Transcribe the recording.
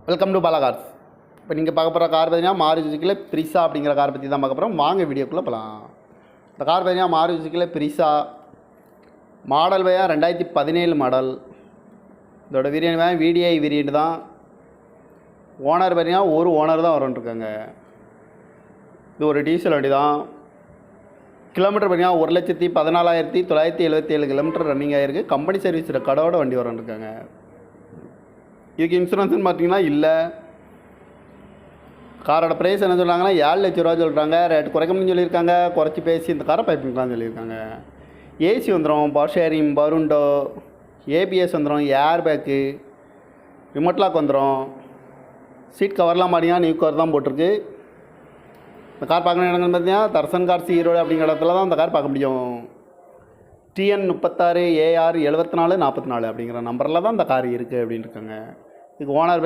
Welcome to Bala cars. இப்போ நீங்கள் பார்க்க போகிற கார் பார்த்தீங்கன்னா மாருதி சுசுக்கியில் பிரிசா அப்படிங்கிற கார் பற்றி தான் பார்க்க போகிறோம். வாங்க வீடியோக்குள்ளே போகலாம். இந்த கார் பார்த்தீங்கன்னா மாருதி சுசுக்கியில் பிரிசா மாடல் பையா 2017 மாடல். இதோட வேரியன்ட் VDI வேரியன்ட் தான். ஓனர் பார்த்தீங்கன்னா ஒரு ஓனர் தான் வரும்ன்ருக்காங்க. இது ஒரு டீசல் வண்டி தான். கிலோமீட்டர் பார்த்தீங்கன்னா 1,14,977 கிலோமீட்டர் ரன்னிங் ஆகிருக்கு. கம்பெனி சர்வீஸ் ரெக்கார்டோட வண்டி வரும்ன்ருக்காங்க. இதுக்கு இன்சூரன்ஸ்னு பார்த்தீங்கன்னா இல்லை. காரோட ப்ரைஸ் என்ன சொல்கிறாங்கன்னா 7 லட்ச ரூபா சொல்கிறாங்க. ரேட் குறைக்கணும்னு சொல்லியிருக்காங்க. குறைச்சி பேசி இந்த காரை பைப்பிங்களான்னு சொல்லியிருக்காங்க. ஏசி வந்துடும், பவர் ஷேரிங், பருண்டோ, ABS வந்துடும், ஏர் பேக்கு, ரிமோட் லாக் வந்துடும். சீட் கவர்லாம் பார்த்தீங்கன்னா நியூ கவர் தான் போட்டிருக்கு. இந்த கார் பார்க்கணும் இடங்கள் பார்த்தீங்கன்னா தர்சன் கார்ஸ் ஈரோடு அப்படிங்கிற இடத்துல தான் இந்த கார் பார்க்க முடியும். TN 36 AR 74 44 அப்படிங்கிற நம்பரில் தான் இந்த கார் இருக்குது அப்படின்னு இருக்காங்க. இதுக்கு ஓனர்